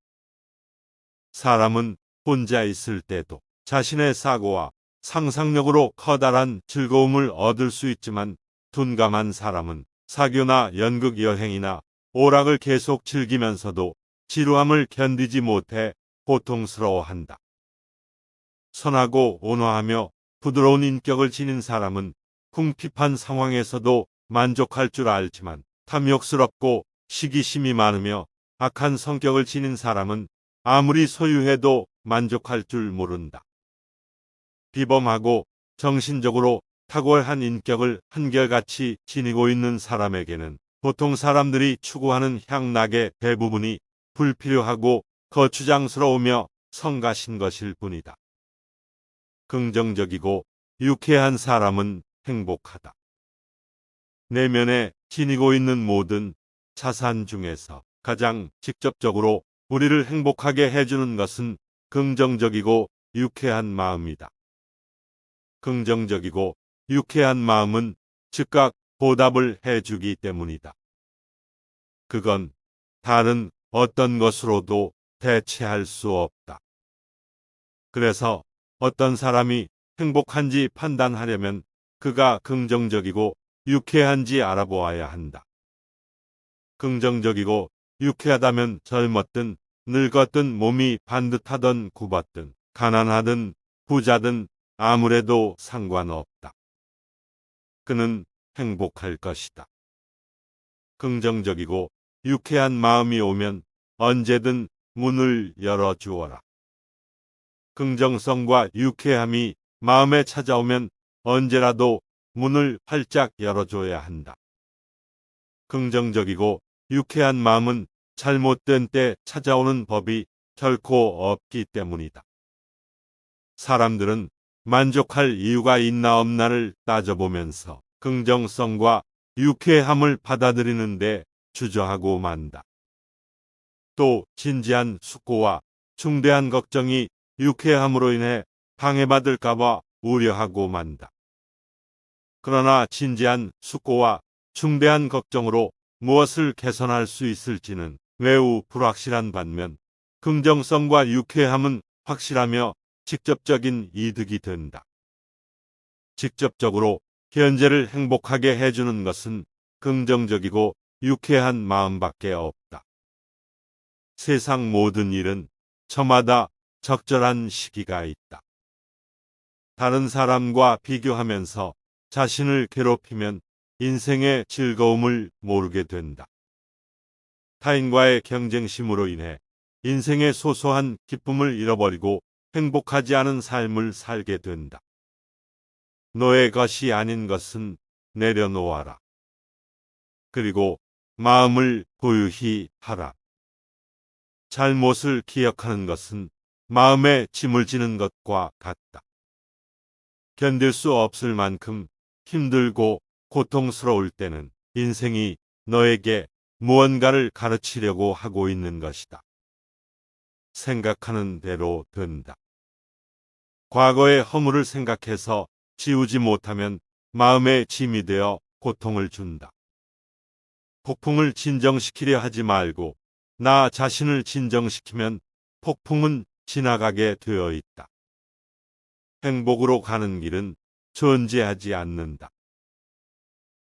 사람은 혼자 있을 때도 자신의 사고와 상상력으로 커다란 즐거움을 얻을 수 있지만 둔감한 사람은 사교나 연극 여행이나 오락을 계속 즐기면서도 지루함을 견디지 못해 고통스러워한다. 선하고 온화하며 부드러운 인격을 지닌 사람은 궁핍한 상황에서도 만족할 줄 알지만 탐욕스럽고 시기심이 많으며 악한 성격을 지닌 사람은 아무리 소유해도 만족할 줄 모른다. 비범하고 정신적으로 탁월한 인격을 한결같이 지니고 있는 사람에게는 보통 사람들이 추구하는 향락의 대부분이 불필요하고 거추장스러우며 성가신 것일 뿐이다. 긍정적이고 유쾌한 사람은 행복하다. 내면에 지니고 있는 모든 자산 중에서 가장 직접적으로 우리를 행복하게 해주는 것은 긍정적이고 유쾌한 마음이다. 긍정적이고 유쾌한 마음은 즉각 보답을 해주기 때문이다. 그건 다른 어떤 것으로도 대체할 수 없다. 그래서 어떤 사람이 행복한지 판단하려면 그가 긍정적이고 유쾌한지 알아보아야 한다. 긍정적이고 유쾌하다면 젊었든 늙었든 몸이 반듯하든 굽었든 가난하든 부자든 아무래도 상관없다. 그는 행복할 것이다. 긍정적이고 유쾌한 마음이 오면 언제든 문을 열어주어라. 긍정성과 유쾌함이 마음에 찾아오면 언제라도 문을 활짝 열어줘야 한다. 긍정적이고 유쾌한 마음은 잘못된 때 찾아오는 법이 결코 없기 때문이다. 사람들은 만족할 이유가 있나 없나를 따져보면서 긍정성과 유쾌함을 받아들이는데 주저하고 만다. 또 진지한 숙고와 중대한 걱정이 유쾌함으로 인해 방해받을까봐 우려하고 만다. 그러나 진지한 숙고와 중대한 걱정으로 무엇을 개선할 수 있을지는 매우 불확실한 반면 긍정성과 유쾌함은 확실하며 직접적인 이득이 된다. 직접적으로 현재를 행복하게 해주는 것은 긍정적이고 유쾌한 마음밖에 없다. 세상 모든 일은 저마다 적절한 시기가 있다. 다른 사람과 비교하면서 자신을 괴롭히면 인생의 즐거움을 모르게 된다. 타인과의 경쟁심으로 인해 인생의 소소한 기쁨을 잃어버리고 행복하지 않은 삶을 살게 된다. 너의 것이 아닌 것은 내려놓아라. 그리고 마음을 고유히 하라. 잘못을 기억하는 것은 마음에 짐을 지는 것과 같다. 견딜 수 없을 만큼 힘들고 고통스러울 때는 인생이 너에게 무언가를 가르치려고 하고 있는 것이다. 생각하는 대로 된다. 과거의 허물을 생각해서 지우지 못하면 마음의 짐이 되어 고통을 준다. 폭풍을 진정시키려 하지 말고 나 자신을 진정시키면 폭풍은 지나가게 되어 있다. 행복으로 가는 길은 존재하지 않는다.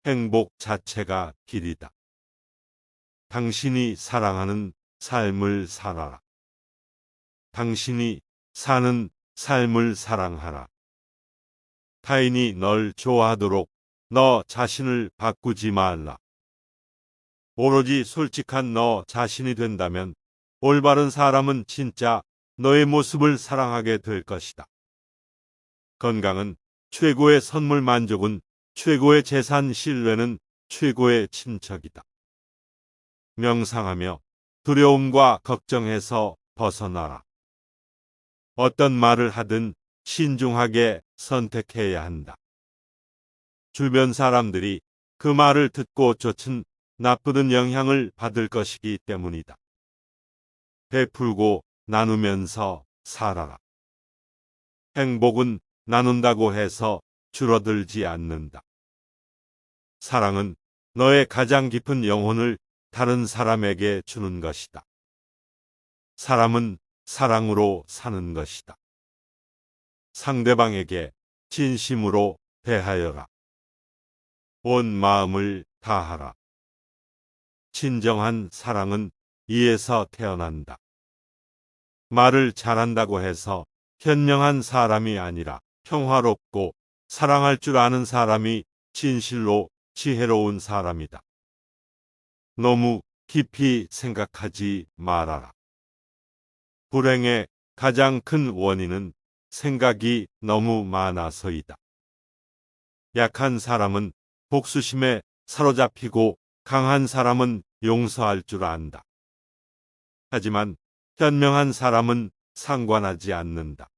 행복 자체가 길이다. 당신이 사랑하는 삶을 살아라. 당신이 사는 삶을 사랑하라. 타인이 널 좋아하도록 너 자신을 바꾸지 말라. 오로지 솔직한 너 자신이 된다면 올바른 사람은 진짜 너의 모습을 사랑하게 될 것이다. 건강은 최고의 선물, 만족은 최고의 재산, 신뢰는 최고의 친척이다. 명상하며 두려움과 걱정에서 벗어나라. 어떤 말을 하든 신중하게 선택해야 한다. 주변 사람들이 그 말을 듣고 쫓은 나쁘던 영향을 받을 것이기 때문이다. 베풀고 나누면서 살아라. 행복은 나눈다고 해서 줄어들지 않는다. 사랑은 너의 가장 깊은 영혼을 다른 사람에게 주는 것이다. 사람은 사랑으로 사는 것이다. 상대방에게 진심으로 대하여라. 온 마음을 다하라. 진정한 사랑은 이에서 태어난다. 말을 잘한다고 해서 현명한 사람이 아니라 평화롭고 사랑할 줄 아는 사람이 진실로 지혜로운 사람이다. 너무 깊이 생각하지 말아라. 불행의 가장 큰 원인은 생각이 너무 많아서이다. 약한 사람은 복수심에 사로잡히고 강한 사람은 용서할 줄 안다. 하지만 현명한 사람은 상관하지 않는다.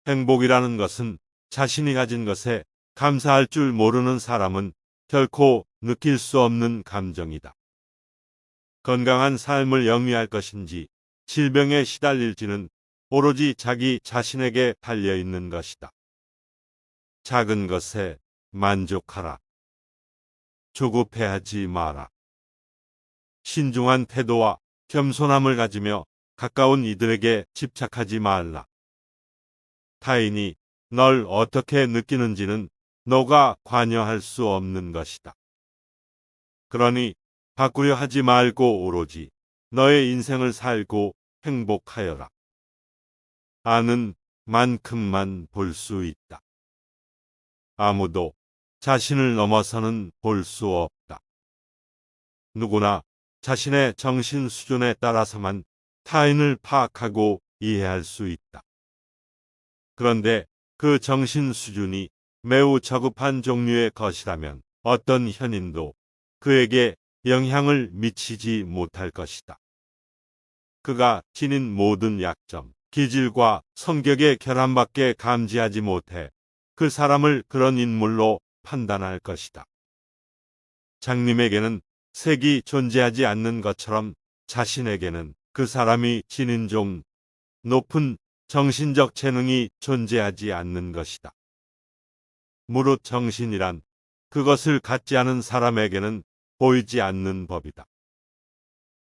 행복이라는 것은 자신이 가진 것에 감사할 줄 모르는 사람은 결코 느낄 수 없는 감정이다. 건강한 삶을 영위할 것인지 질병에 시달릴지는 오로지 자기 자신에게 달려 있는 것이다. 작은 것에 만족하라. 조급해하지 마라. 신중한 태도와 겸손함을 가지며 가까운 이들에게 집착하지 말라. 타인이 널 어떻게 느끼는지는 너가 관여할 수 없는 것이다. 그러니 바꾸려 하지 말고 오로지 너의 인생을 살고 행복하여라. 아는 만큼만 볼 수 있다. 아무도 자신을 넘어서는 볼 수 없다. 누구나 자신의 정신 수준에 따라서만 타인을 파악하고 이해할 수 있다. 그런데 그 정신 수준이 매우 저급한 종류의 것이라면 어떤 현인도 그에게 영향을 미치지 못할 것이다. 그가 지닌 모든 약점, 기질과 성격의 결함밖에 감지하지 못해 그 사람을 그런 인물로 판단할 것이다. 장님에게는 색이 존재하지 않는 것처럼 자신에게는 그 사람이 지닌 좀 높은 정신적 재능이 존재하지 않는 것이다. 무릇 정신이란 그것을 갖지 않은 사람에게는 보이지 않는 법이다.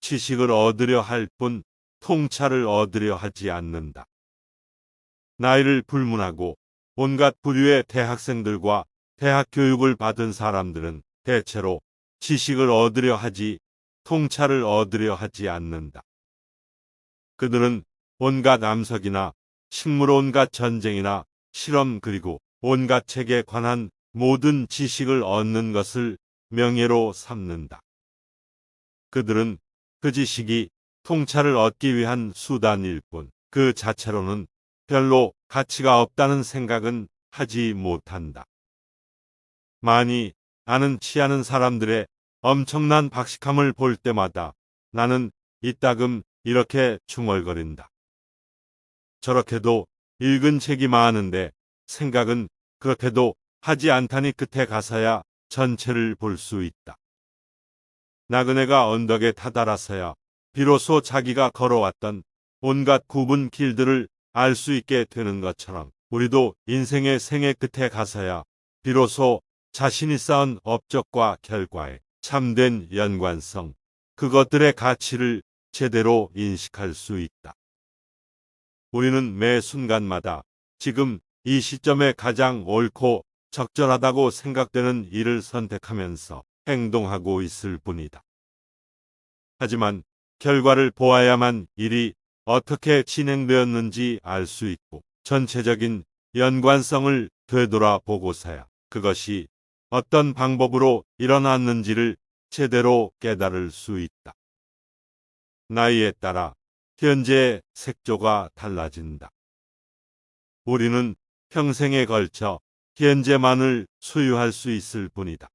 지식을 얻으려 할 뿐 통찰을 얻으려 하지 않는다. 나이를 불문하고 온갖 부류의 대학생들과 대학 교육을 받은 사람들은 대체로 지식을 얻으려 하지 통찰을 얻으려 하지 않는다. 그들은 온갖 암석이나 식물 온갖 전쟁이나 실험 그리고 온갖 책에 관한 모든 지식을 얻는 것을 명예로 삼는다. 그들은 그 지식이 통찰을 얻기 위한 수단일 뿐 그 자체로는 별로 가치가 없다는 생각은 하지 못한다. 많이 아는 취하는 사람들의 엄청난 박식함을 볼 때마다 나는 이따금 이렇게 중얼거린다. 저렇게도 읽은 책이 많은데 생각은 그렇게도 하지 않다니 끝에 가서야 전체를 볼 수 있다. 나그네가 언덕에 다다라서야 비로소 자기가 걸어왔던 온갖 굽은 길들을 알 수 있게 되는 것처럼 우리도 인생의 생애 끝에 가서야 비로소 자신이 쌓은 업적과 결과의 참된 연관성, 그것들의 가치를 제대로 인식할 수 있다. 우리는 매 순간마다 지금 이 시점에 가장 옳고 적절하다고 생각되는 일을 선택하면서 행동하고 있을 뿐이다. 하지만 결과를 보아야만 일이 어떻게 진행되었는지 알 수 있고 전체적인 연관성을 되돌아보고서야 그것이 어떤 방법으로 일어났는지를 제대로 깨달을 수 있다. 나이에 따라 현재의 색조가 달라진다. 우리는 평생에 걸쳐 현재만을 소유할 수 있을 뿐이다.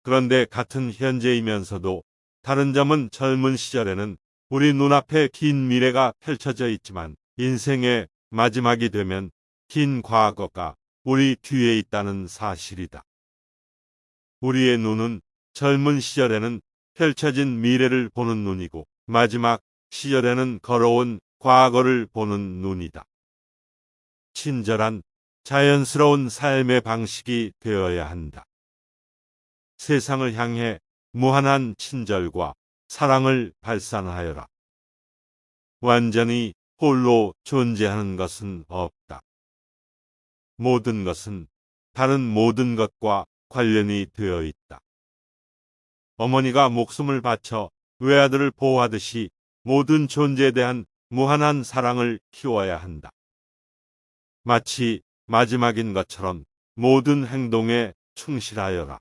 그런데 같은 현재이면서도 다른 점은 젊은 시절에는 우리 눈앞에 긴 미래가 펼쳐져 있지만 인생의 마지막이 되면 긴 과거가 우리 뒤에 있다는 사실이다. 우리의 눈은 젊은 시절에는 펼쳐진 미래를 보는 눈이고 마지막 시절에는 걸어온 과거를 보는 눈이다. 친절한 자연스러운 삶의 방식이 되어야 한다. 세상을 향해 무한한 친절과 사랑을 발산하여라. 완전히 홀로 존재하는 것은 없다. 모든 것은 다른 모든 것과 관련이 되어 있다. 어머니가 목숨을 바쳐 외아들을 보호하듯이 모든 존재에 대한 무한한 사랑을 키워야 한다. 마치 마지막인 것처럼 모든 행동에 충실하여라.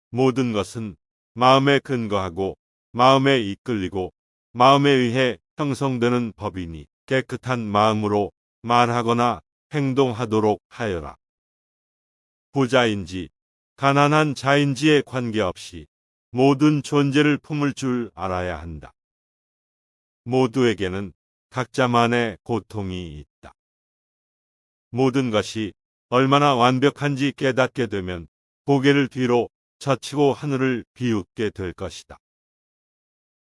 모든 것은 마음에 근거하고 마음에 이끌리고 마음에 의해 형성되는 법이니 깨끗한 마음으로 말하거나 행동하도록 하여라. 부자인지 가난한 자인지에 관계없이 모든 존재를 품을 줄 알아야 한다. 모두에게는 각자만의 고통이 있다. 모든 것이 얼마나 완벽한지 깨닫게 되면 고개를 뒤로 젖히고 하늘을 비웃게 될 것이다.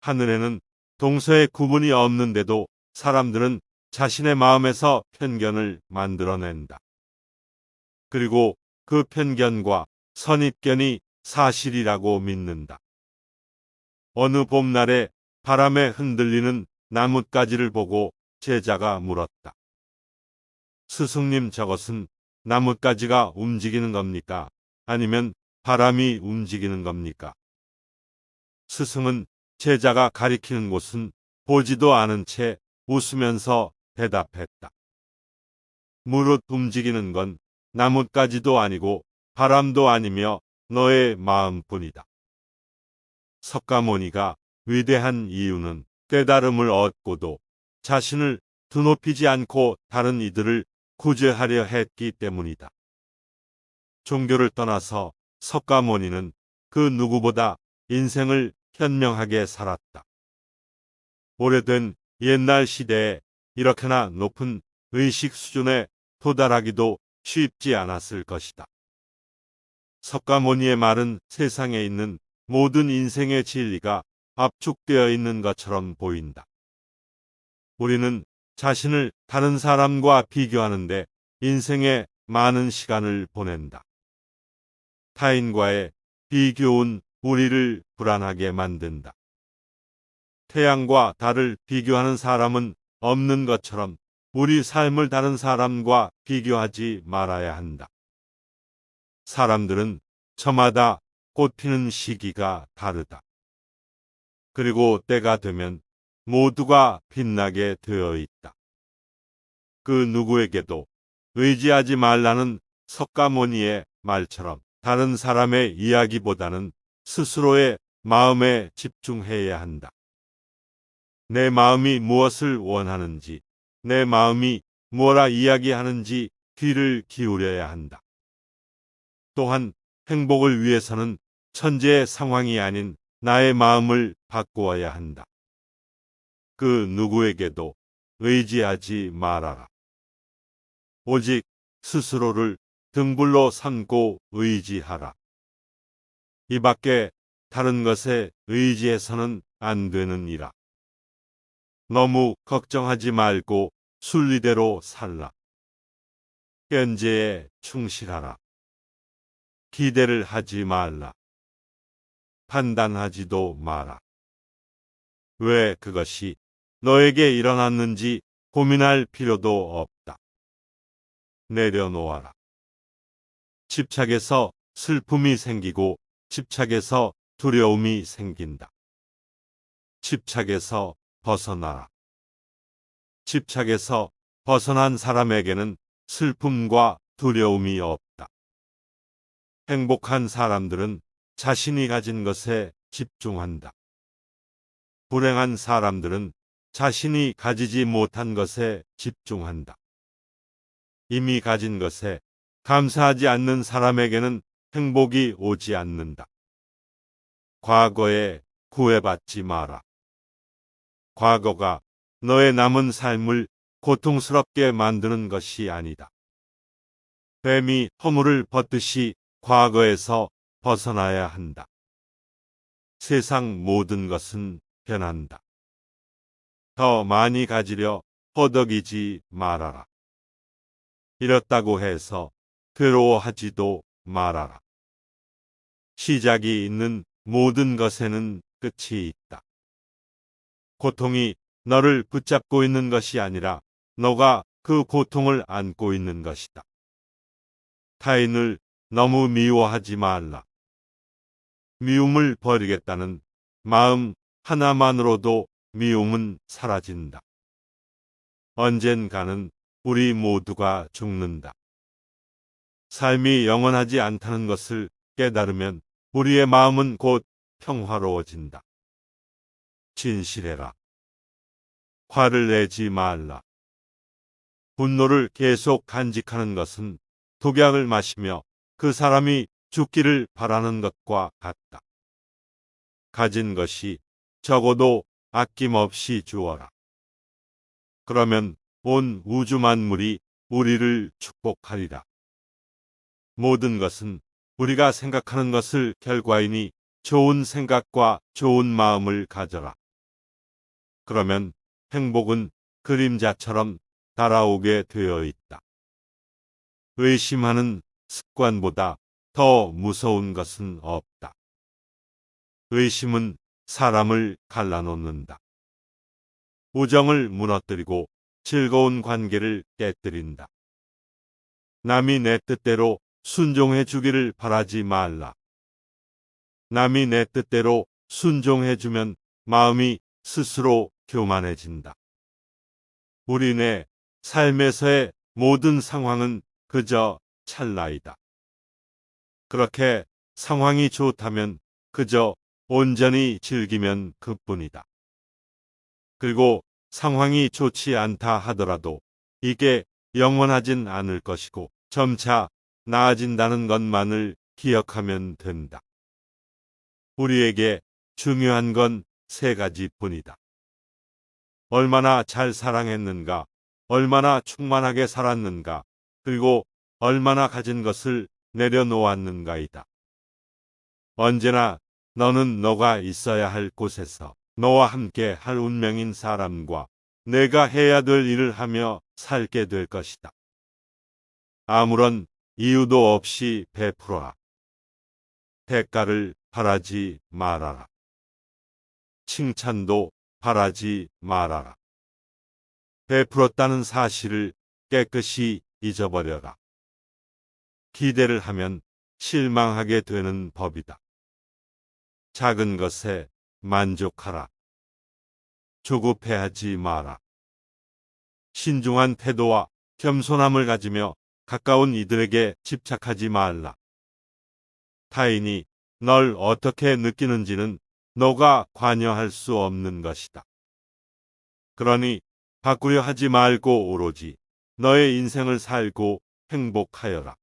하늘에는 동서의 구분이 없는데도 사람들은 자신의 마음에서 편견을 만들어낸다. 그리고 그 편견과 선입견이 사실이라고 믿는다. 어느 봄날에 바람에 흔들리는 나뭇가지를 보고 제자가 물었다. 스승님, 저것은 나뭇가지가 움직이는 겁니까? 아니면 바람이 움직이는 겁니까? 스승은 제자가 가리키는 곳은 보지도 않은 채 웃으면서 대답했다. 무릇 움직이는 건 나뭇가지도 아니고 바람도 아니며 너의 마음뿐이다. 석가모니가 위대한 이유는 깨달음을 얻고도 자신을 드높이지 않고 다른 이들을 구제하려 했기 때문이다. 종교를 떠나서 석가모니는 그 누구보다 인생을 현명하게 살았다. 오래된 옛날 시대에 이렇게나 높은 의식 수준에 도달하기도 쉽지 않았을 것이다. 석가모니의 말은 세상에 있는 모든 인생의 진리가 압축되어 있는 것처럼 보인다. 우리는 자신을 다른 사람과 비교하는데 인생의 많은 시간을 보낸다. 타인과의 비교는 우리를 불안하게 만든다. 태양과 달을 비교하는 사람은 없는 것처럼 우리 삶을 다른 사람과 비교하지 말아야 한다. 사람들은 저마다 꽃 피는 시기가 다르다. 그리고 때가 되면 모두가 빛나게 되어 있다. 그 누구에게도 의지하지 말라는 석가모니의 말처럼 다른 사람의 이야기보다는 스스로의 마음에 집중해야 한다. 내 마음이 무엇을 원하는지, 내 마음이 뭐라 이야기하는지 귀를 기울여야 한다. 또한 행복을 위해서는 천재의 상황이 아닌 나의 마음을 바꾸어야 한다. 그 누구에게도 의지하지 말아라. 오직 스스로를 등불로 삼고 의지하라. 이 밖에 다른 것에 의지해서는 안 되느니라. 너무 걱정하지 말고 순리대로 살라. 현재에 충실하라. 기대를 하지 말라. 판단하지도 마라. 왜 그것이 너에게 일어났는지 고민할 필요도 없다. 내려놓아라. 집착에서 슬픔이 생기고 집착에서 두려움이 생긴다. 집착에서 벗어나라. 집착에서 벗어난 사람에게는 슬픔과 두려움이 없다. 행복한 사람들은 자신이 가진 것에 집중한다. 불행한 사람들은 자신이 가지지 못한 것에 집중한다. 이미 가진 것에 감사하지 않는 사람에게는 행복이 오지 않는다. 과거에 구애받지 마라. 과거가 너의 남은 삶을 고통스럽게 만드는 것이 아니다. 뱀이 허물을 벗듯이 과거에서 벗어나야 한다. 세상 모든 것은 변한다. 더 많이 가지려 허덕이지 말아라. 이렇다고 해서 괴로워하지도 말아라. 시작이 있는 모든 것에는 끝이 있다. 고통이 너를 붙잡고 있는 것이 아니라 너가 그 고통을 안고 있는 것이다. 타인을 너무 미워하지 말라. 미움을 버리겠다는 마음 하나만으로도 미움은 사라진다. 언젠가는 우리 모두가 죽는다. 삶이 영원하지 않다는 것을 깨달으면 우리의 마음은 곧 평화로워진다. 진실해라. 화를 내지 말라. 분노를 계속 간직하는 것은 독약을 마시며 그 사람이 죽기를 바라는 것과 같다. 가진 것이 적어도 아낌없이 주어라. 그러면 온 우주 만물이 우리를 축복하리라. 모든 것은 우리가 생각하는 것을 결과이니 좋은 생각과 좋은 마음을 가져라. 그러면 행복은 그림자처럼 달아오게 되어 있다. 의심하는 습관보다 더 무서운 것은 없다. 의심은 사람을 갈라놓는다. 우정을 무너뜨리고 즐거운 관계를 깨뜨린다. 남이 내 뜻대로 순종해 주기를 바라지 말라. 남이 내 뜻대로 순종해 주면 마음이 스스로 교만해진다. 우리네 삶에서의 모든 상황은 그저 찰나이다. 그렇게 상황이 좋다면 그저 온전히 즐기면 그뿐이다. 그리고 상황이 좋지 않다 하더라도 이게 영원하진 않을 것이고 점차 나아진다는 것만을 기억하면 된다. 우리에게 중요한 건 세 가지뿐이다. 얼마나 잘 사랑했는가, 얼마나 충만하게 살았는가, 그리고 얼마나 가진 것을 내려놓았는가이다. 언제나 너는 너가 있어야 할 곳에서 너와 함께 할 운명인 사람과 내가 해야 될 일을 하며 살게 될 것이다. 아무런 이유도 없이 베풀어라. 대가를 바라지 말아라. 칭찬도 바라지 말아라. 베풀었다는 사실을 깨끗이 잊어버려라. 기대를 하면 실망하게 되는 법이다. 작은 것에 만족하라. 조급해하지 마라. 신중한 태도와 겸손함을 가지며 가까운 이들에게 집착하지 말라. 타인이 널 어떻게 느끼는지는 너가 관여할 수 없는 것이다. 그러니 바꾸려 하지 말고 오로지 너의 인생을 살고 행복하여라.